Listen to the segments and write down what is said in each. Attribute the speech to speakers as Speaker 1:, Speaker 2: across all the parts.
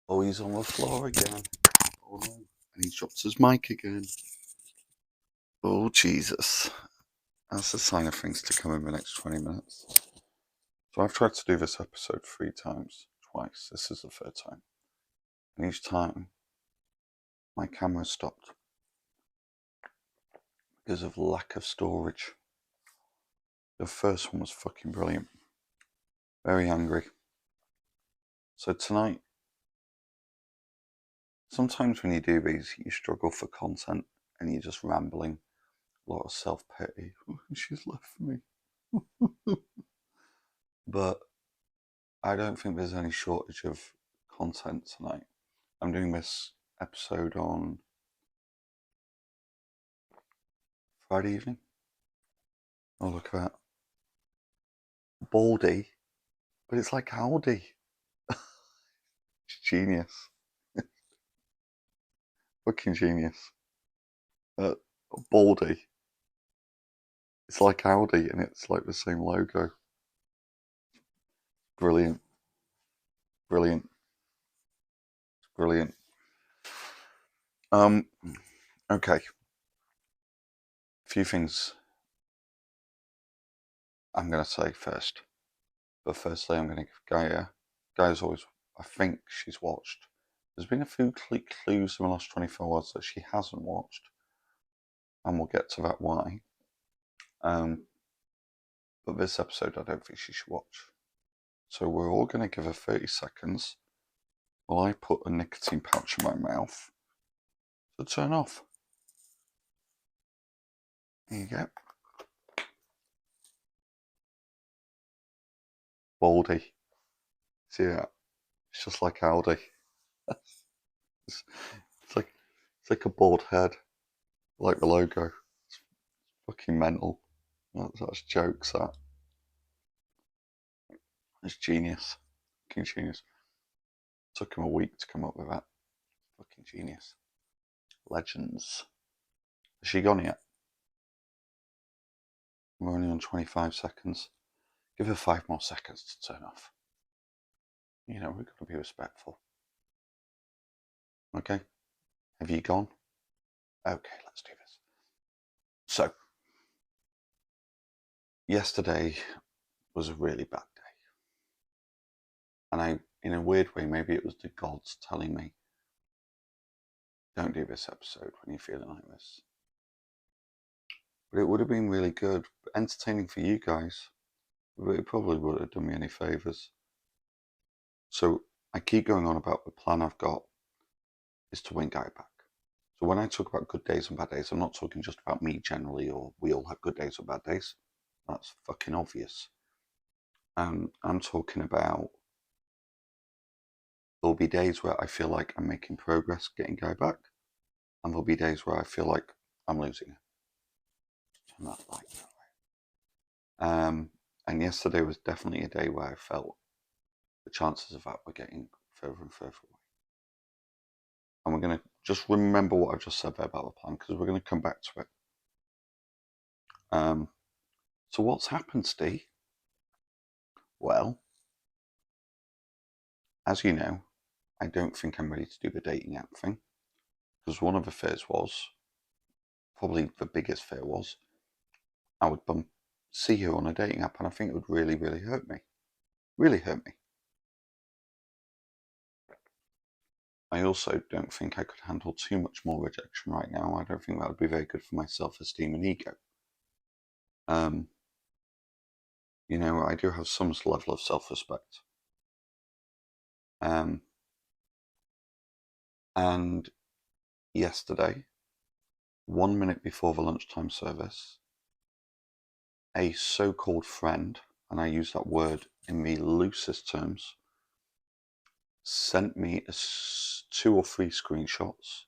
Speaker 1: Oh, he's on the floor again. Oh no. And he's dropped his mic again. Oh, Jesus. That's a sign of things to come in the next 20 minutes. So I've tried to do this episode 3 times, twice. This is the third time. And each time, my camera stopped because of lack of storage. The first one was fucking brilliant. Very angry. So tonight, sometimes when you do these, you struggle for content and you're just rambling. A lot of self-pity. She's left me. But I don't think there's any shortage of content tonight. I'm doing this episode on Friday evening. Oh, look at that. Baldy, but it's like Aldi. It's genius. Fucking genius. Uh, Baldy. It's like Aldi and it's like the same logo. Brilliant. Brilliant. Brilliant. Okay. A few things I'm going to say first. But firstly, I'm going to give Gaia. Gaia's always, I think she's watched. There's been a few clues in the last 24 hours that she hasn't watched. And we'll get to that why. But this episode, I don't think she should watch. So we're all going to give her 30 seconds while I put a nicotine pouch in my mouth to turn off. There you go. Baldy. See that? It's just like Aldi. It's like a bald head, like the logo. It's fucking mental. That's jokes. That. It's genius. Fucking genius. Took him a week to come up with that. Fucking genius. Legends. Has she gone yet? We're only on 25 seconds. Give her 5 more seconds to turn off. You know, we've got to be respectful. Okay? Have you gone? Okay, let's do this. So, yesterday was a really bad day. And in a weird way, maybe it was the gods telling me, don't do this episode when you're feeling like this. But it would have been really good, entertaining for you guys. But it probably wouldn't have done me any favours. So I keep going on about the plan I've got is to win Guy back. So when I talk about good days and bad days, I'm not talking just about me generally, or we all have good days or bad days. That's fucking obvious. I'm talking about there'll be days where I feel like I'm making progress getting Guy back, and there'll be days where I feel like I'm losing her. I'm not like that way. And yesterday was definitely a day where I felt the chances of that were getting further and further away. And we're going to just remember what I've just said there about the plan, because we're going to come back to it. So what's happened, Steve? Well, as you know, I don't think I'm ready to do the dating app thing, because one of the fears was, probably the biggest fear was, I would see her on a dating app and I think it would really, really hurt me. Really hurt me. I also don't think I could handle too much more rejection right now. I don't think that would be very good for my self-esteem and ego. You know, I do have some level of self-respect. And yesterday, 1 minute before the lunchtime service, a so-called friend, and I use that word in the loosest terms, sent me 2 or 3 screenshots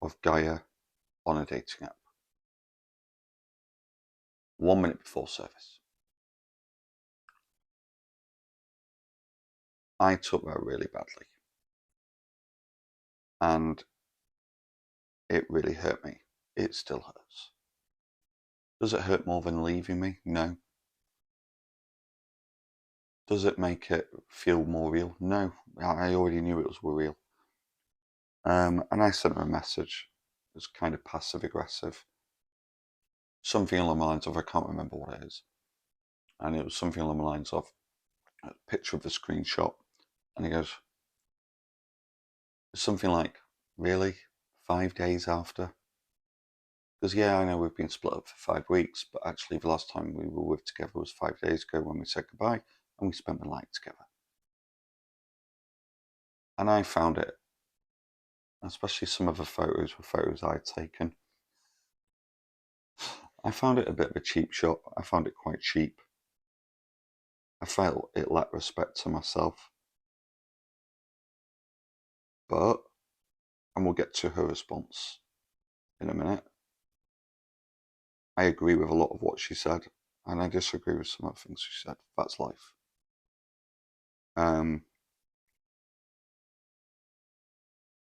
Speaker 1: of Gaia on a dating app. 1 minute before service. I took that really badly. And it really hurt me. It still hurts. Does it hurt more than leaving me? No. Does it make it feel more real? No, I already knew it was real. And I sent her a message. It was kind of passive aggressive. Something along the lines of, I can't remember what it is. And it was something along the lines of a picture of the screenshot. And he goes, something like, really? 5 days after? Because, yeah, I know we've been split up for 5 weeks, but actually the last time we were with together was 5 days ago when we said goodbye and we spent the night together. And I found it, especially some of the photos were photos I'd taken, I found it a bit of a cheap shot. I found it quite cheap. I felt it lacked respect to myself. But, and we'll get to her response in a minute, I agree with a lot of what she said, and I disagree with some of the things she said. That's life.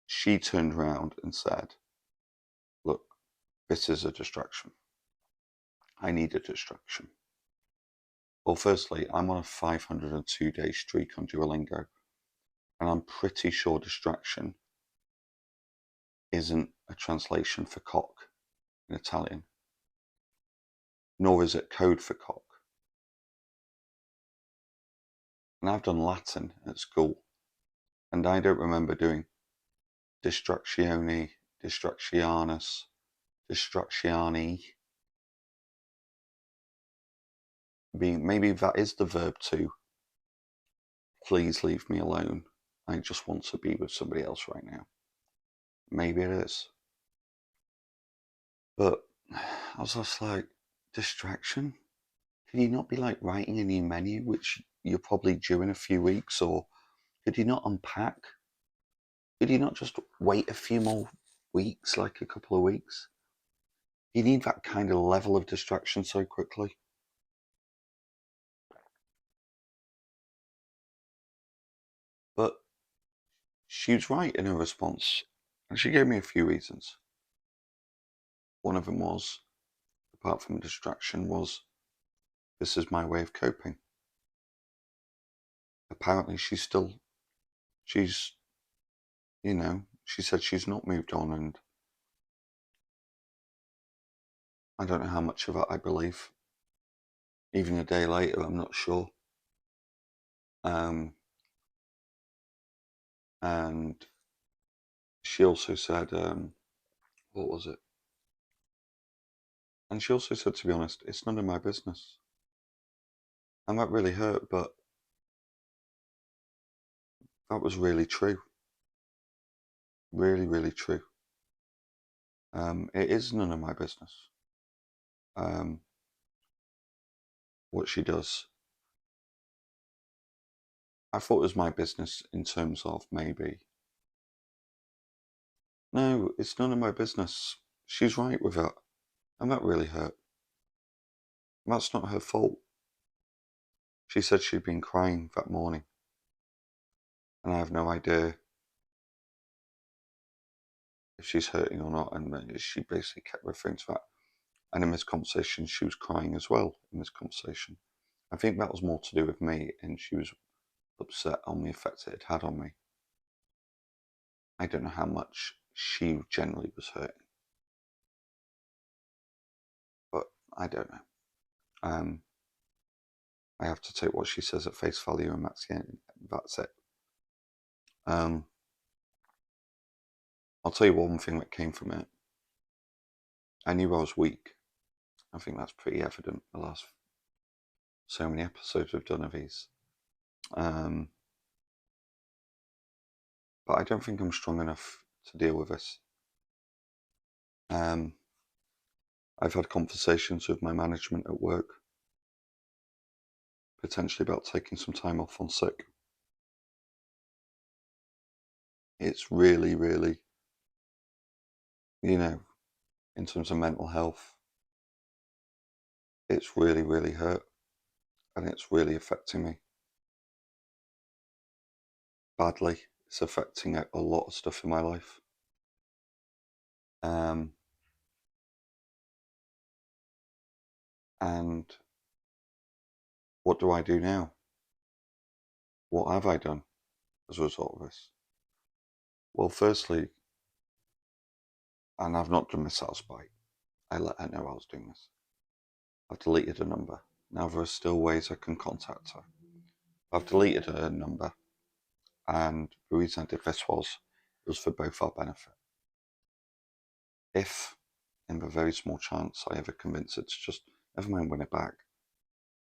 Speaker 1: She turned around and said, look, this is a distraction. I need a distraction. Well, firstly, I'm on a 502-day streak on Duolingo, and I'm pretty sure distraction isn't a translation for cock in Italian, nor is it code for cock. And I've done Latin at school, and I don't remember doing distractione, distractionis, distractiani. Maybe that is the verb too. Please leave me alone. I just want to be with somebody else right now. Maybe it is. But I was just like, distraction? Could you not be like writing a new menu, which you're probably due in a few weeks? Or could you not unpack? Could you not just wait a few more weeks, like a couple of weeks? You need that kind of level of distraction so quickly. But she was right in her response, and she gave me a few reasons. One of them was, apart from distraction, was this is my way of coping. Apparently she's, you know, she said she's not moved on, and I don't know how much of that I believe. Even a day later, I'm not sure. And she also said, what was it? And she also said, to be honest, it's none of my business. And that really hurt, but that was really true. Really, really true. It is none of my business. What she does. I thought it was my business in terms of maybe. No, it's none of my business. She's right with that. And that really hurt. That's not her fault. She said she'd been crying that morning. And I have no idea if she's hurting or not. And she basically kept referring to that. And in this conversation, she was crying as well in this conversation. I think that was more to do with me, and she was upset on the effect it had on me. I don't know how much she generally was hurting, but I don't know. I have to take what she says at face value, and that's it. I'll tell you one thing that came from it. I knew I was weak. I think that's pretty evident the last so many episodes we've done of these. But I don't think I'm strong enough to deal with this. I've had conversations with my management at work, potentially about taking some time off on sick. It's really, really, in terms of mental health, it's really, really hurt, and it's really affecting me badly. It's affecting a lot of stuff in my life. And what do I do now? What have I done as a result of this? Well, firstly, and I've not done this out of spite, I let her know I was doing this. I've deleted her number. Now there are still ways I can contact her. I've deleted her number, and the reason I did this was it was for both our benefit. If, in the very small chance I ever convince her to just, never mind win it back,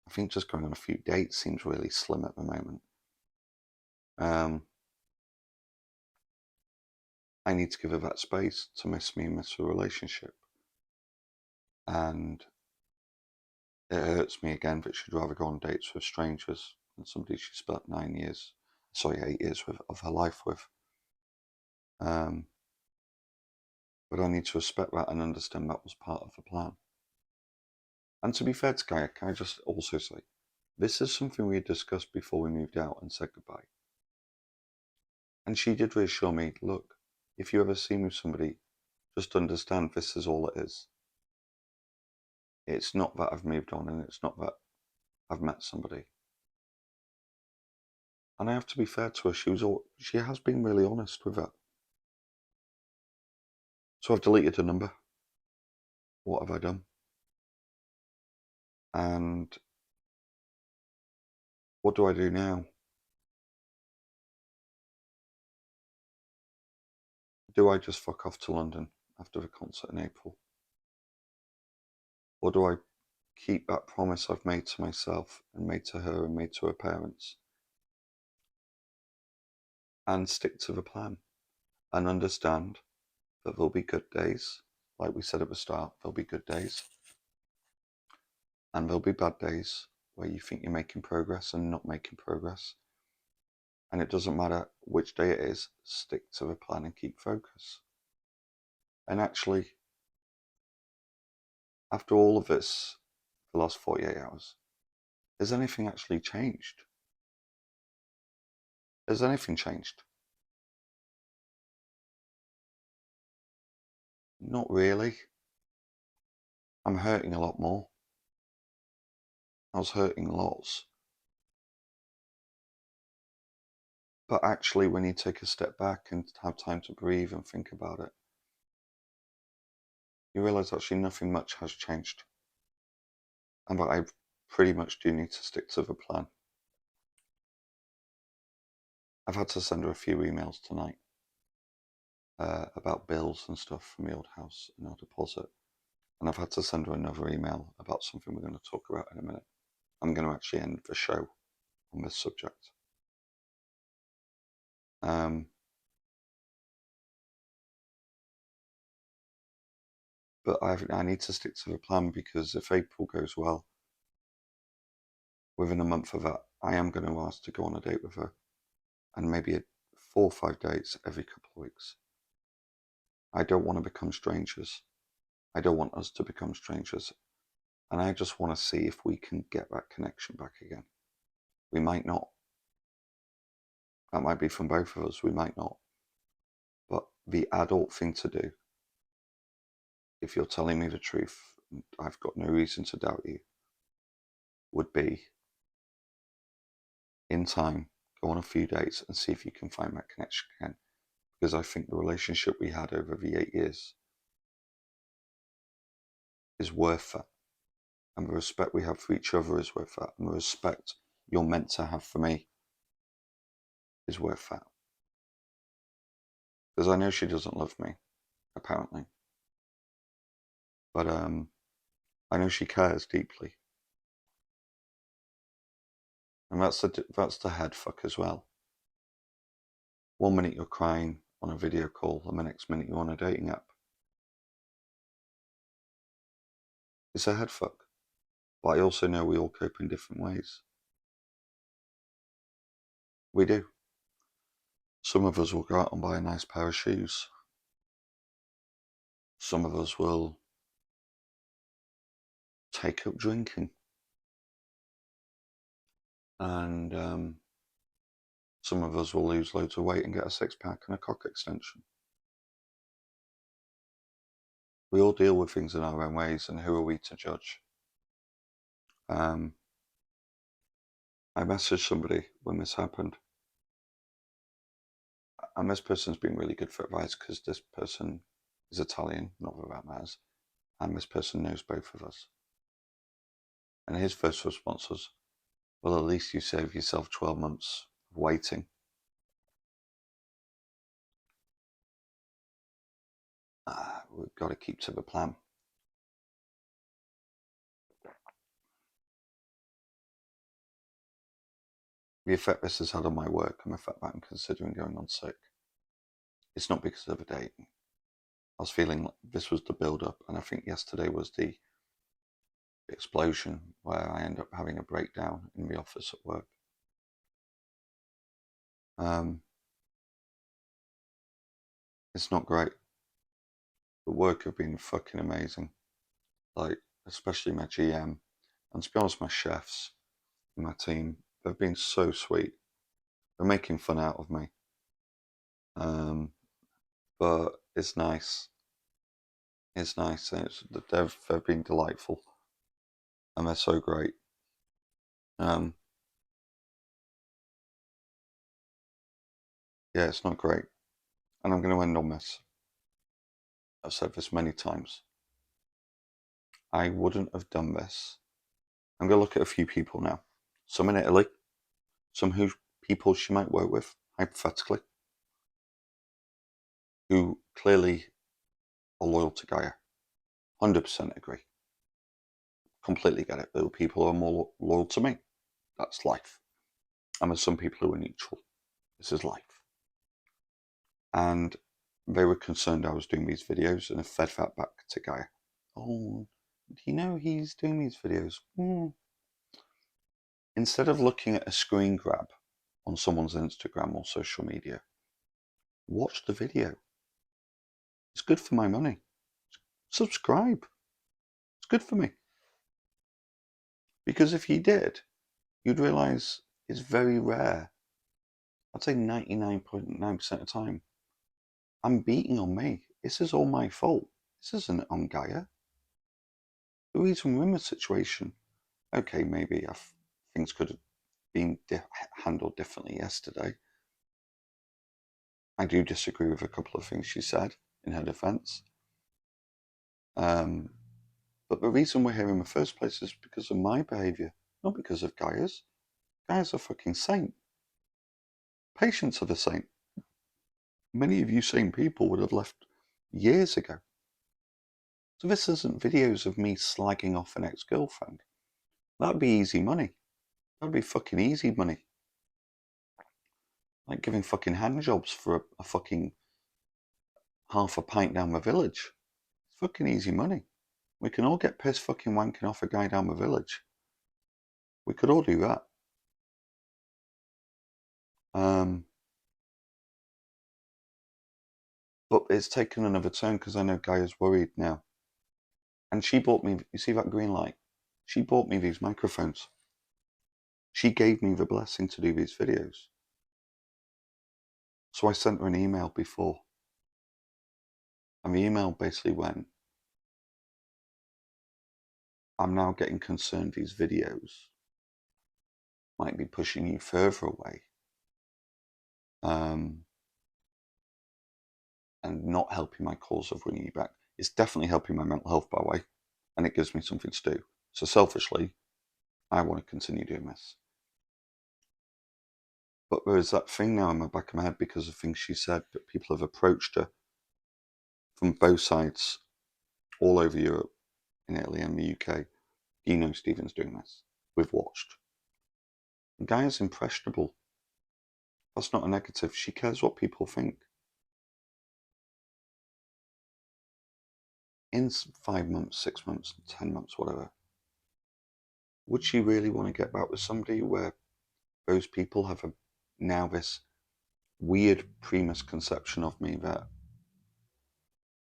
Speaker 1: I think just going on a few dates seems really slim at the moment. I need to give her that space to miss me and miss the relationship. And it hurts me again that she'd rather go on dates with strangers than somebody she spent 8 years with, of her life with. But I need to respect that and understand that was part of the plan. And to be fair to Gaia, can I just also say, this is something we had discussed before we moved out and said goodbye. And she did reassure me, look, if you ever see me with somebody, just understand this is all it is. It's not that I've moved on, and it's not that I've met somebody. And I have to be fair to her, she has been really honest with that. So I've deleted her number. What have I done? And what do I do now? Do I just fuck off to London after the concert in April? Or do I keep that promise I've made to myself and made to her and made to her parents and stick to the plan and understand that there'll be good days, like we said at the start, there'll be good days, and there'll be bad days where you think you're making progress and not making progress. And it doesn't matter which day it is, stick to the plan and keep focus. And actually, after all of this, the last 48 hours, has anything actually changed? Has anything changed? Not really. I'm hurting a lot more. I was hurting lots. But actually, when you take a step back and have time to breathe and think about it, you realise actually nothing much has changed. And that I pretty much do need to stick to the plan. I've had to send her a few emails tonight about bills and stuff from the old house and our deposit. And I've had to send her another email about something we're going to talk about in a minute. I'm going to actually end the show on this subject. But I need to stick to the plan, because if April goes well, within a month of that, I am going to ask to go on a date with her, and maybe 4 or 5 dates every couple of weeks. I don't want to become strangers. I don't want us to become strangers. And I just want to see if we can get that connection back again. We might not. That might be from both of us. We might not. But the adult thing to do, if you're telling me the truth, and I've got no reason to doubt you, would be, in time, go on a few dates and see if you can find that connection again. Because I think the relationship we had over the 8 years is worth that. And the respect we have for each other is worth that. And the respect you're meant to have for me is worth that. Because I know she doesn't love me, apparently. But I know she cares deeply. And that's the head fuck as well. 1 minute you're crying on a video call, and the next minute you're on a dating app. It's a head fuck. But I also know we all cope in different ways. We do. Some of us will go out and buy a nice pair of shoes. Some of us will take up drinking. And some of us will lose loads of weight and get a 6-pack and a cock extension. We all deal with things in our own ways, and who are we to judge? I messaged somebody when this happened, and this person's been really good for advice because this person is Italian, not that that matters, and this person knows both of us. And his first response was, well, at least you save yourself 12 months of waiting. We've got to keep to the plan. The effect this has had on my work and the fact that I'm considering going on sick, it's not because of a date. I was feeling like this was the build-up, and I think yesterday was the explosion where I end up having a breakdown in the office at work. It's not great. The work have been fucking amazing, like especially my GM, and to be honest, my chefs and my team, they've been so sweet. They're making fun out of me, but it's nice. It's nice, and they've been delightful, and they're so great. Yeah, it's not great, and I'm going to end on this. I've said this many times. I wouldn't have done this. I'm going to look at a few people now. Some in Italy, some people she might work with, hypothetically, who clearly are loyal to Gaia. 100% agree. Completely get it. There are people who are more loyal to me. That's life. And there's some people who are neutral. This is life. And they were concerned I was doing these videos and have fed that back to Gaia. Oh, do you know he's doing these videos? Instead of looking at a screen grab on someone's Instagram or social media, watch the video. It's good for my money. Subscribe. It's good for me. Because if you did, you'd realize it's very rare. I'd say 99.9% of the time, I'm beating on me. This is all my fault. This isn't on Gaia. The reason we're in this situation, okay, maybe things could have been handled differently yesterday. I do disagree with a couple of things she said in her defense. But the reason we're here in the first place is because of my behavior, not because of Gaia's. Gaia's a fucking saint. Patients are the saint. Many of you sane people would have left years ago. So this isn't videos of me slagging off an ex-girlfriend. That'd be easy money. That'd be fucking easy money. Like giving fucking hand jobs for a fucking half a pint down the village. It's fucking easy money. We can all get pissed fucking wanking off a guy down the village. We could all do that. But it's taken another turn because I know Gaia's worried now. And she bought me, you see that green light? She bought me these microphones. She gave me the blessing to do these videos. So I sent her an email before. And the email basically went, I'm now getting concerned these videos might be pushing you further away. And not helping my cause of bringing you back. It's definitely helping my mental health, by the way, and it gives me something to do. So selfishly, I want to continue doing this. But there's that thing now in the back of my head because of things she said, that people have approached her from both sides, all over Europe, in Italy and the UK. You know Stephen's doing this. We've watched. The guy is impressionable. That's not a negative. She cares what people think. In 5 months, 6 months, 10 months, whatever, would she really want to get back with somebody where those people have now this weird premisconception of me that,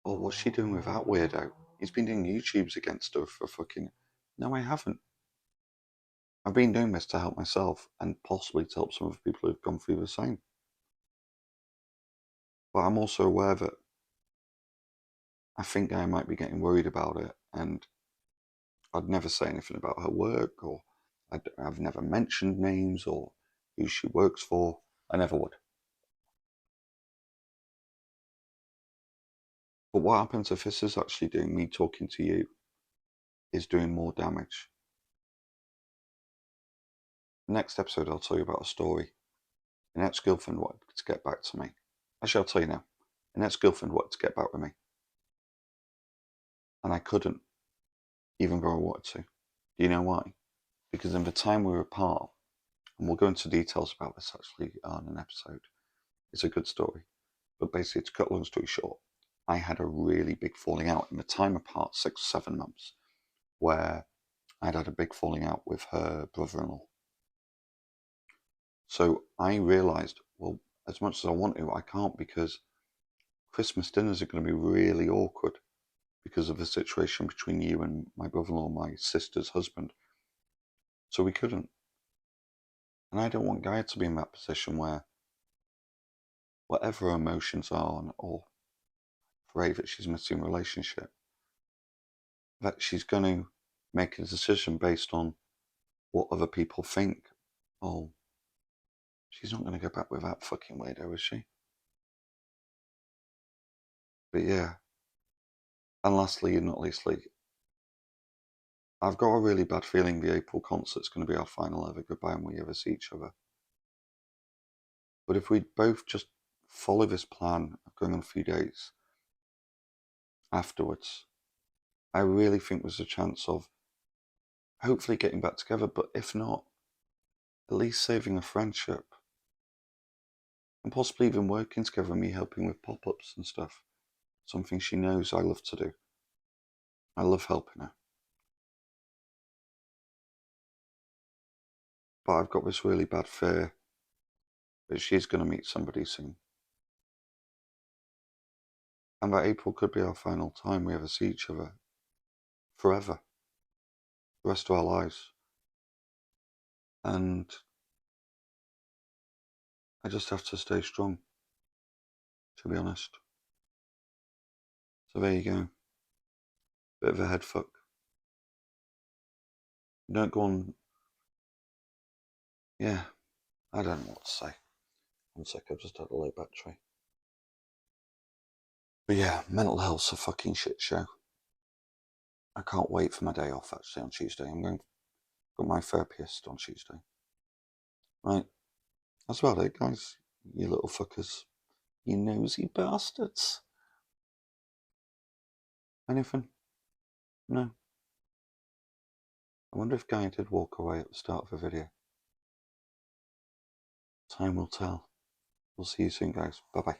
Speaker 1: oh, what's she doing with that weirdo? He's been doing YouTubes against her for fucking... No, I haven't. I've been doing this to help myself and possibly to help some of the people who've gone through the same. But I'm also aware that I think I might be getting worried about it, and I'd never say anything about her work or I've never mentioned names or who she works for. I never would. But what happens if this is actually doing, me talking to you, is doing more damage? The next episode, I'll tell you about a story. An ex-girlfriend wanted to get back to me. Actually, I'll tell you now. An ex-girlfriend wanted to get back with me. And I couldn't, even though I wanted to. Do you know why? Because in the time we were apart, and we'll go into details about this actually on an episode, it's a good story. But basically, to cut a long story short, I had a really big falling out in the time apart, 6 or 7 months, where I'd had a big falling out with her brother-in-law. So I realised, well, as much as I want to, I can't, because Christmas dinners are going to be really awkward because of the situation between you and my brother-in-law, my sister's husband. So we couldn't. And I don't want Gaia to be in that position where whatever her emotions are, or afraid that she's missing a relationship, that she's going to make a decision based on what other people think. Oh, she's not going to go back with that fucking weirdo, is she? But yeah. And lastly, and not leastly, I've got a really bad feeling the April concert's going to be our final ever goodbye and we ever see each other. But if we both just follow this plan of going on a few days afterwards, I really think there's a chance of hopefully getting back together, but if not, at least saving a friendship. And possibly even working together, me helping with pop-ups and stuff. Something she knows I love to do. I love helping her. But I've got this really bad fear that she's going to meet somebody soon. And that April could be our final time we ever see each other. Forever. The rest of our lives. And I just have to stay strong, to be honest. So there you go. Bit of a head fuck. Don't go on. Yeah, I don't know what to say. 1 sec, I've just had a low battery. But yeah, mental health's a fucking shit show. I can't wait for my day off actually on Tuesday. I'm going to my therapist on Tuesday. Right, that's about it, guys. You little fuckers. You nosy bastards. Anything? No. I wonder if Guy did walk away at the start of the video. Time will tell. We'll see you soon, guys. Bye-bye.